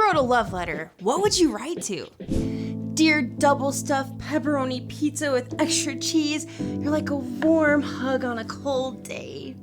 wrote a love letter, what would you write to? Dear double-stuffed pepperoni pizza with extra cheese, you're like a warm hug on a cold day.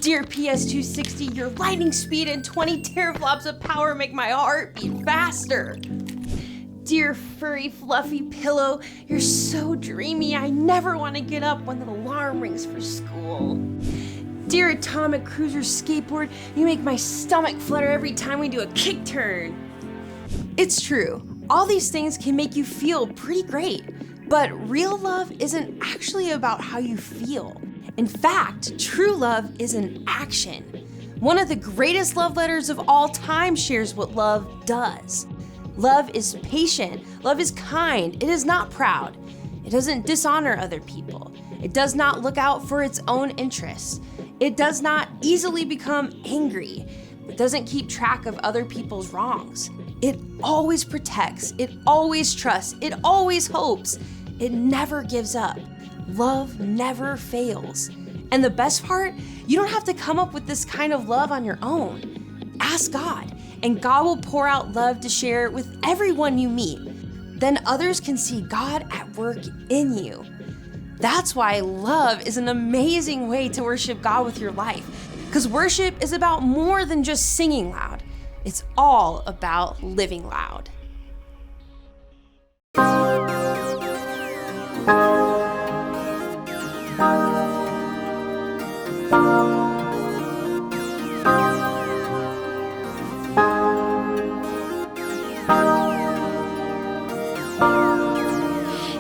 Dear PS260, your lightning speed and 20 teraflops of power make my heart beat faster. Dear furry, fluffy pillow, you're so dreamy, I never want to get up when the alarm rings for school. Dear atomic cruiser skateboard, you make my stomach flutter every time we do a kick turn. It's true. All these things can make you feel pretty great, but real love isn't actually about how you feel. In fact, true love is an action. One of the greatest love letters of all time shares what love does. Love is patient. Love is kind. It is not proud. It doesn't dishonor other people. It does not look out for its own interests. It does not easily become angry. It doesn't keep track of other people's wrongs. It always protects, it always trusts, it always hopes. It never gives up. Love never fails. And the best part, you don't have to come up with this kind of love on your own. Ask God, and God will pour out love to share with everyone you meet. Then others can see God at work in you. That's why love is an amazing way to worship God with your life. Because worship is about more than just singing loud. It's all about living loud.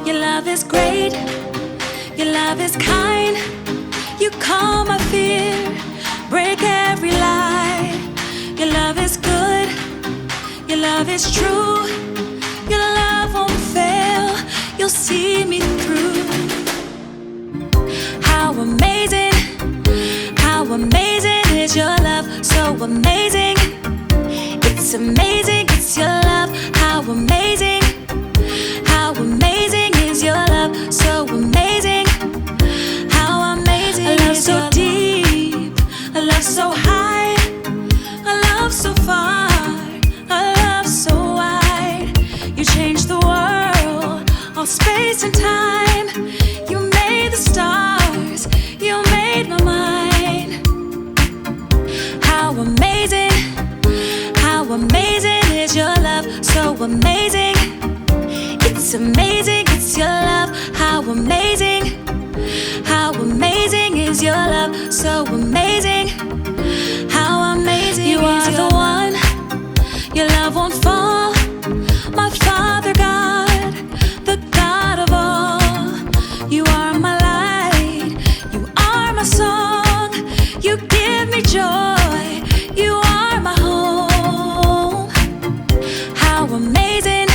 Your love is great, your love is kind. You calm my fear, break every lie. Your love is good, your love is true. Your love won't fail, you'll see me through. How amazing is your love, so amazing. It's amazing, it's your love, how amazing is your love, so amazing. How amazing a love is so deep, a love so high, a love so far, a love so wide. You changed the world, all space and time. You made the stars, you made my mind. How amazing is your love, so amazing. It's amazing, it's your love, how amazing is your love, so amazing. How amazing you are the one, your love won't fall. My Father God, the God of all. You are my light, you are my song. You give me joy, you are my home. How amazing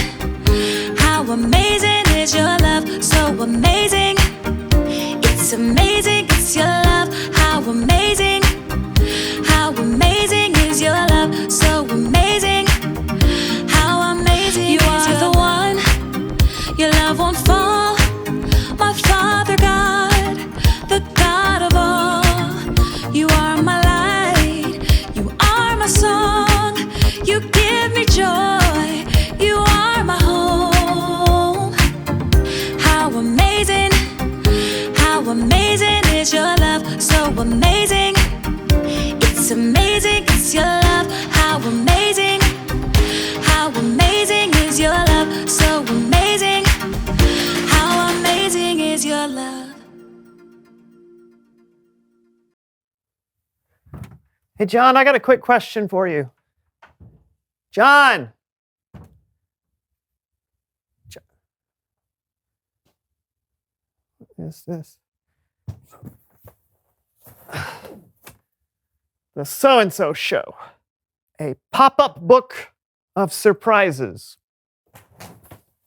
is your love, so amazing. It's amazing, it's your love, how amazing is your love, so amazing. How amazing you are the one, your love won't fall. My Father God, the God of all. You are my light, you are my song. You give me joy, you are my home. How amazing is your love, so amazing. It's amazing, it's your love, how amazing is your love, so amazing. How amazing is your love. Hey, John, I got a quick question for you. John! What is this? The So-and-So Show, a pop-up book of surprises.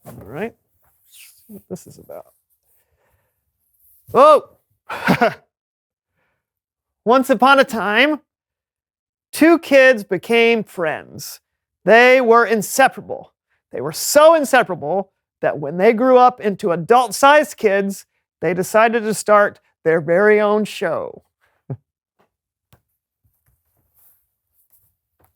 All right, let's see what this is about. Oh! Once upon a time, two kids became friends. They were inseparable. They were so inseparable that when they grew up into adult-sized kids, they decided to start their very own show.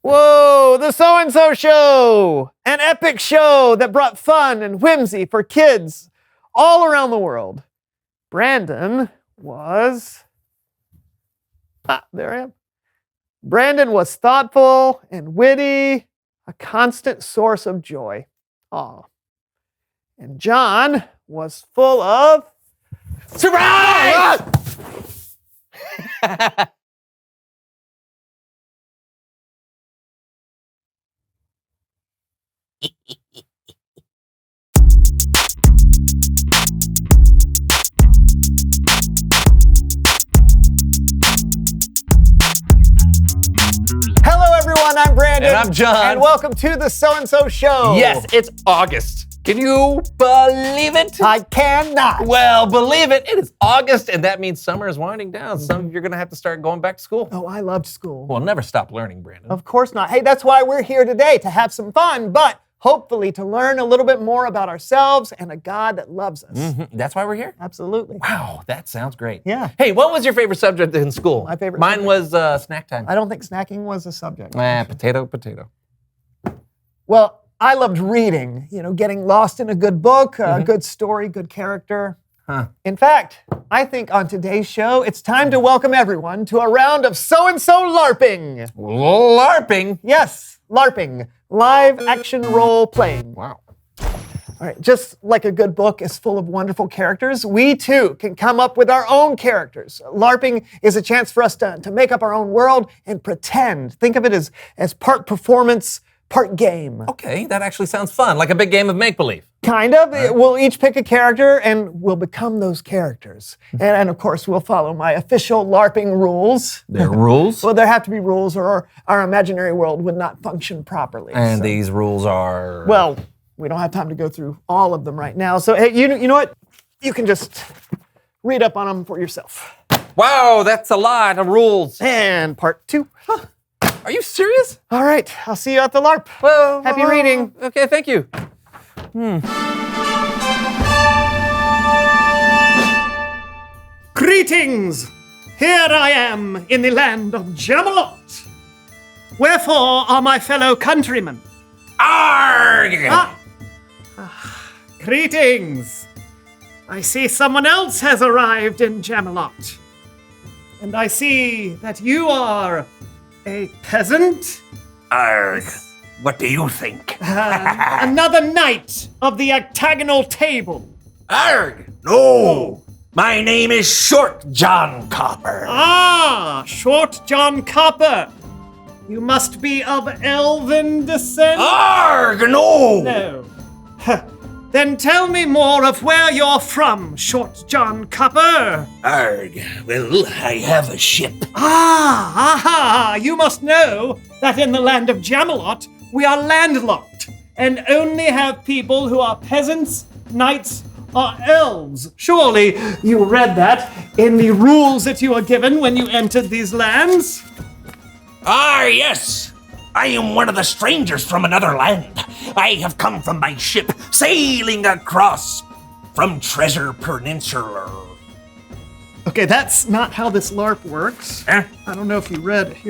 Whoa, the So-and-So Show! An epic show that brought fun and whimsy for kids all around the world. Brandon was... there I am. Brandon was thoughtful and witty, a constant source of joy. Aw. And John was full of... surprise! Hello everyone, I'm Brandon. And I'm John. And welcome to the So-and-So Show. Yes, it's August. Can you believe it? I cannot. Well, believe it. It is August, and that means summer is winding down. Some of you are going to have to start going back to school. Oh, I loved school. We'll never stop learning, Brandon. Of course not. Hey, that's why we're here today, to have some fun, but hopefully to learn a little bit more about ourselves and a God that loves us. Mm-hmm. That's why we're here? Absolutely. Wow, that sounds great. Yeah. Hey, what was your favorite subject in school? My favorite Mine subject? was snack time. I don't think snacking was a subject. Potato. Well, I loved reading, getting lost in a good book, a good story, good character. Huh. In fact, I think on today's show, it's time to welcome everyone to a round of So-and-So LARPing. LARPing? Yes, LARPing, live action role playing. Wow. All right, just like a good book is full of wonderful characters, we too can come up with our own characters. LARPing is a chance for us to make up our own world and pretend. Think of it as part performance, part game. Okay, that actually sounds fun, like a big game of make-believe. Kind of. Right. We'll each pick a character and we'll become those characters. And of course, we'll follow my official LARPing rules. There are rules? Well, there have to be rules or our imaginary world would not function properly. And these rules are... Well, we don't have time to go through all of them right now. So, hey, you know what? You can just read up on them for yourself. Wow, that's a lot of rules. And part 2. Huh. Are you serious? All right, I'll see you at the LARP. Well, happy reading. Okay, thank you. Greetings! Here I am in the land of Jamalot. Wherefore are my fellow countrymen? Arg! Greetings! I see someone else has arrived in Jamalot. And I see that you are a peasant? Arg, what do you think? Another knight of the octagonal table. Arg, no! My name is Short John Copper. Ah, Short John Copper. You must be of elven descent? Arg, no! No. Then tell me more of where you're from, Short John Copper. Arg, well, I have a ship. Aha! You must know that in the land of Jamalot, we are landlocked and only have people who are peasants, knights, or elves. Surely you read that in the rules that you were given when you entered these lands? Ah, yes! I am one of the strangers from another land. I have come from my ship, sailing across from Treasure Peninsula. Okay, that's not how this LARP works. Huh? I don't know if you read at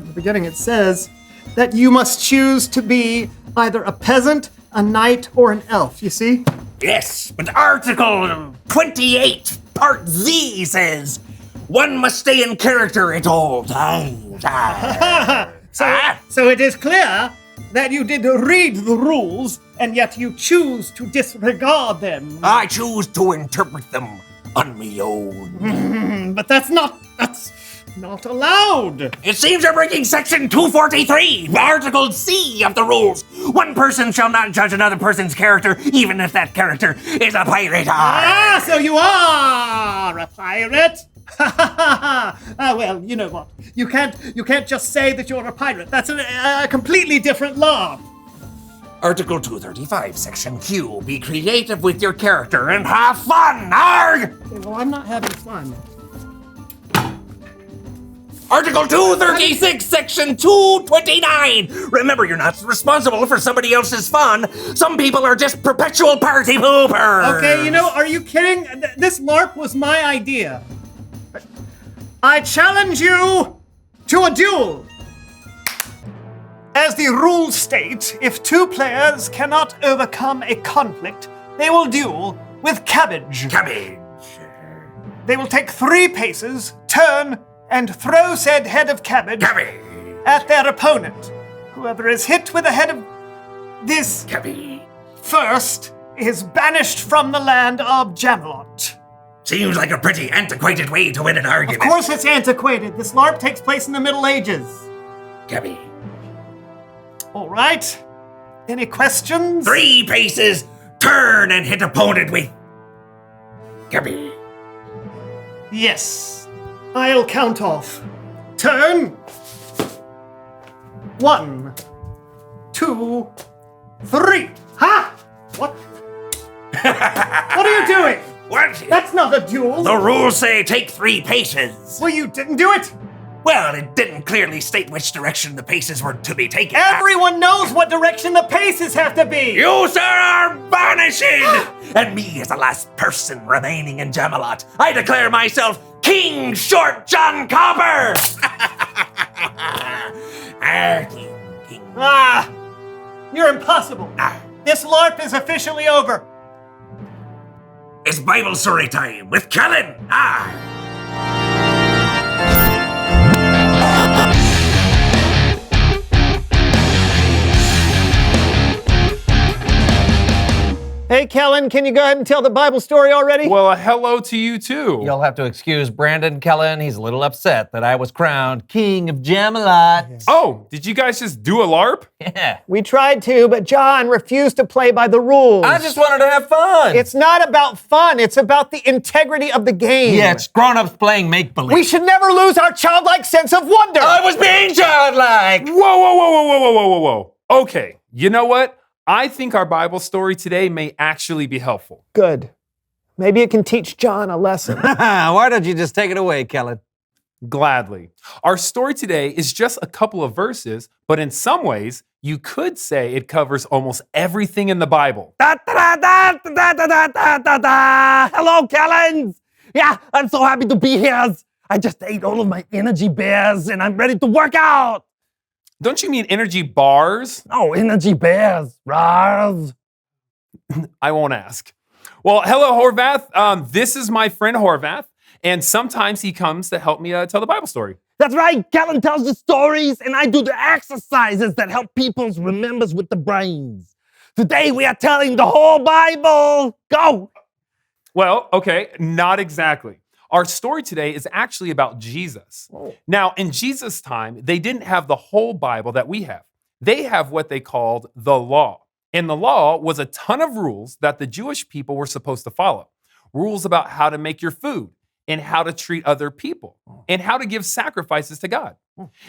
the beginning. It says that you must choose to be either a peasant, a knight, or an elf, you see? Yes, but Article 28, Part Z says, one must stay in character at all times. So it is clear that you did read the rules, and yet you choose to disregard them. I choose to interpret them on my own. But that's not allowed. It seems you're breaking Section 243, Article C of the rules. One person shall not judge another person's character, even if that character is a pirate. Ah, so you are a pirate? Well, you know what? You can't just say that you're a pirate. That's a completely different law. Article 235, Section Q. Be creative with your character and have fun. Arg! Okay, well, I'm not having fun. Article 236, Section 229. Remember, you're not responsible for somebody else's fun. Some people are just perpetual party poopers. Okay, are you kidding? This LARP was my idea. I challenge you to a duel. As the rules state, if two players cannot overcome a conflict, they will duel with cabbage. Cabbage. They will take 3 paces, turn, and throw said head of cabbage Cabbage. at their opponent. Whoever is hit with a head of this Cabbage. first is banished from the land of Jamelot. Seems like a pretty antiquated way to win an Of argument. course it's antiquated. This LARP takes place in the Middle Ages. Cabbage. All right. Any questions? 3 paces, turn and hit opponent with cabbage. Yes. I'll count off. Turn. 1, 2, 3. Ha! What? What are you doing? What? That's not a duel. The rules say take 3 paces. Well, you didn't do it. Well, it didn't clearly state which direction the paces were to be taken. Everyone knows what direction the paces have to be. You, sir, are banishing! And me, as the last person remaining in Jamelot, I declare myself King Short John Copper! King. Ah, you're impossible. This LARP is officially over. It's Bible story time with Kellen. Hey, Kellen, can you go ahead and tell the Bible story already? Well, hello to you too. You'll have to excuse Brandon Kellen. He's a little upset that I was crowned King of Jamelot. Oh, did you guys just do a LARP? Yeah. We tried to, but John refused to play by the rules. I just wanted to have fun. It's not about fun. It's about the integrity of the game. Yeah, it's grown-ups playing make-believe. We should never lose our childlike sense of wonder. I was being childlike. Whoa. Okay, you know what? I think our Bible story today may actually be helpful. Good. Maybe it can teach John a lesson. Why don't you just take it away, Kellen? Gladly. Our story today is just a couple of verses, but in some ways, you could say it covers almost everything in the Bible. Hello, Kellens. Yeah, I'm so happy to be here. I just ate all of my energy bears and I'm ready to work out. Don't you mean energy bars? Oh, energy bears. Rars. I won't ask. Well, hello, Horvath. This is my friend Horvath, and sometimes he comes to help me tell the Bible story. That's right. Kellen tells the stories and I do the exercises that help people remember with the brains. Today we are telling the whole Bible. Go. Well, okay, not exactly. Our story today is actually about Jesus. Now, in Jesus' time, they didn't have the whole Bible that we have. They have what they called the law. And the law was a ton of rules that the Jewish people were supposed to follow. Rules about how to make your food and how to treat other people and how to give sacrifices to God.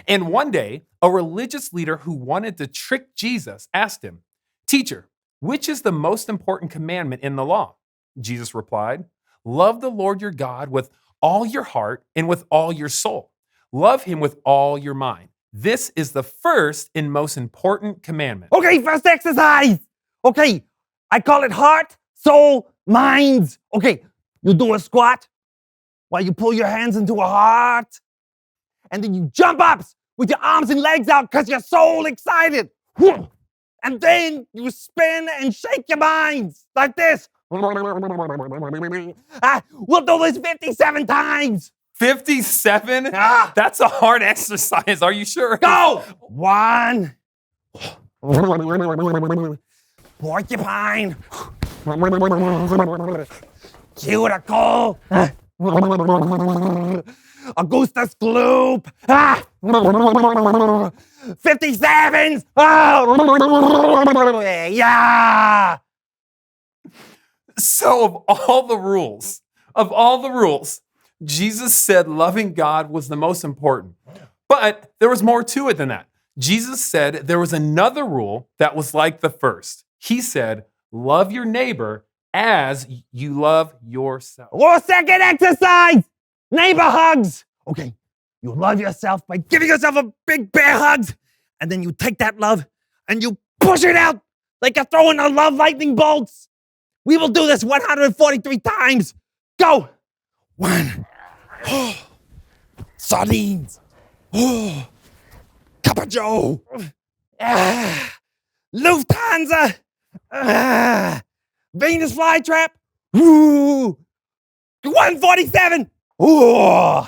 And one day, a religious leader who wanted to trick Jesus asked him, "Teacher, which is the most important commandment in the law?" Jesus replied, "Love the Lord your God with all your heart and with all your soul. Love him with all your mind. This is the first and most important commandment." Okay, first exercise. Okay, I call it heart, soul, minds. Okay, you do a squat while you pull your hands into a heart. And then you jump up with your arms and legs out because you're so excited. And then you spin and shake your minds like this. We'll do this 57 times. 57? Ah. That's a hard exercise. Are you sure? Go! 1. Porcupine. Cuticle. Augustus Gloop. 57s. Oh. Yeah. So of all the rules, Jesus said loving God was the most important. But there was more to it than that. Jesus said there was another rule that was like the first. He said, love your neighbor as you love yourself. Or second exercise, neighbor hugs. Okay, you love yourself by giving yourself a big bear hug, and then you take that love and you push it out like you're throwing a love lightning bolts. We will do this 143 times. Go. 1. Sardines. Cup of Joe. Lufthansa. Venus flytrap. Ooh. 147. Ooh.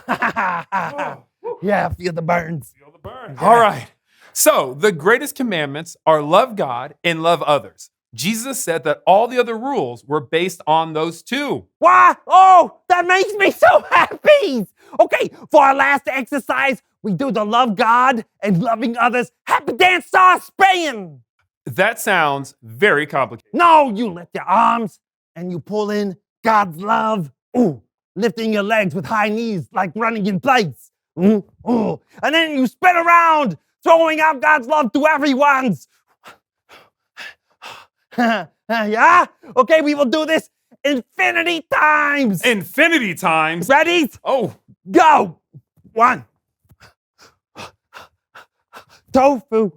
Yeah, feel the burns. Feel the burn. All right. So the greatest commandments are love God and love others. Jesus said that all the other rules were based on those two. Why? Oh, that makes me so happy. Okay, for our last exercise, we do the love God and loving others. Happy dance star Spain. That sounds very complicated. No, you lift your arms and you pull in God's love. Ooh, lifting your legs with high knees like running in place. Ooh, ooh. And then you spin around, throwing out God's love to everyone's. Yeah? Okay, we will do this infinity times. Infinity times? Ready? Oh. Go. 1. Tofu.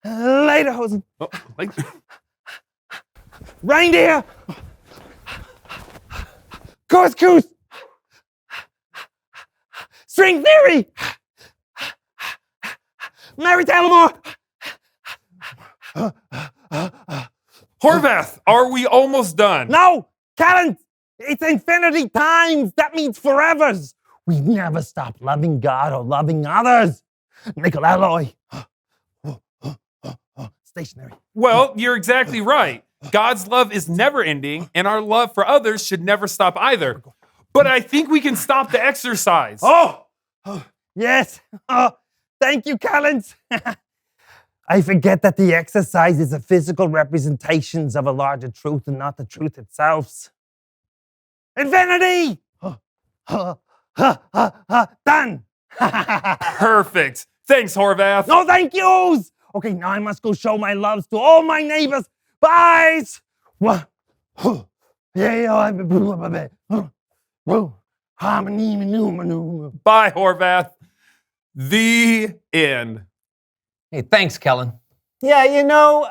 Lederhosen. Oh, like, Reindeer. Couscous. String theory. Mary Tyler Moore. Horvath, are we almost done? No, Callan, it's infinity times. That means forevers. We never stop loving God or loving others. Nickel alloy. Stationary. Well, you're exactly right. God's love is never ending, and our love for others should never stop either. But I think we can stop the exercise. Oh, yes. Oh, thank you, Collins. I forget that the exercise is a physical representation of a larger truth and not the truth itself. Infinity! Done! Perfect. Thanks, Horvath. No thank yous! Okay, now I must go show my loves to all my neighbors. Bye! Bye, Horvath. The end. Hey, thanks, Kellen. Yeah, you know,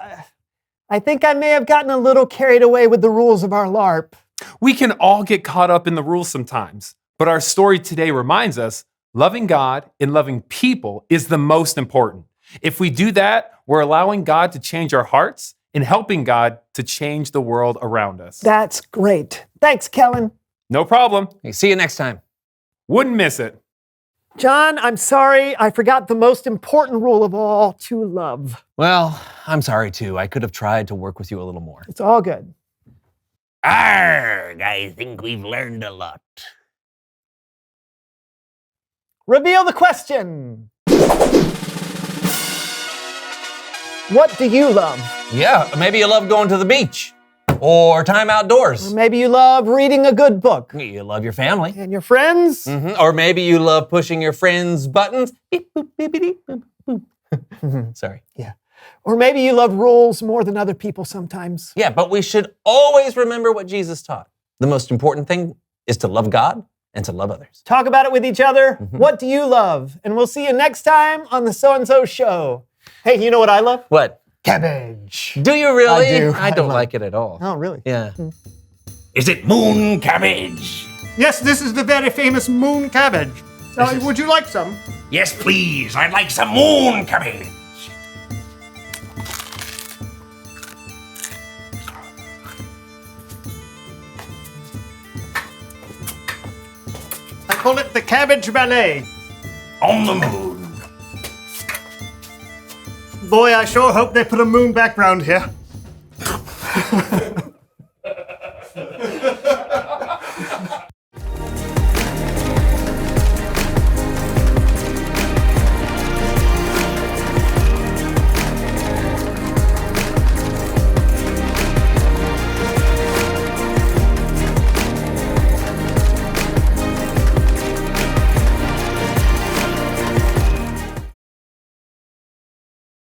I think I may have gotten a little carried away with the rules of our LARP. We can all get caught up in the rules sometimes, but our story today reminds us loving God and loving people is the most important. If we do that, we're allowing God to change our hearts and helping God to change the world around us. That's great. Thanks, Kellen. No problem. Hey, see you next time. Wouldn't miss it. John, I'm sorry. I forgot the most important rule of all, to love. Well, I'm sorry too. I could have tried to work with you a little more. It's all good. Arrgh, I think we've learned a lot. Reveal the question. What do you love? Yeah, maybe you love going to the beach or time outdoors. Or maybe you love reading a good book. You love your family. And your friends? Or maybe you love pushing your friends' buttons. Beep, boop, beepity, boop, boop. Sorry. Yeah. Or maybe you love rules more than other people sometimes. Yeah, but we should always remember what Jesus taught. The most important thing is to love God and to love others. Talk about it with each other. What do you love? And we'll see you next time on the So-and-So Show. Hey, you know what I love? What? Cabbage. Do you really? I do. I don't love like it at all. Oh, really? Yeah. Is it moon cabbage? Yes, this is the very famous moon cabbage. Would you like some? Yes, please. I'd like some moon cabbage. I call it the Cabbage Ballet. On the moon. Boy, I sure hope they put a moon background here.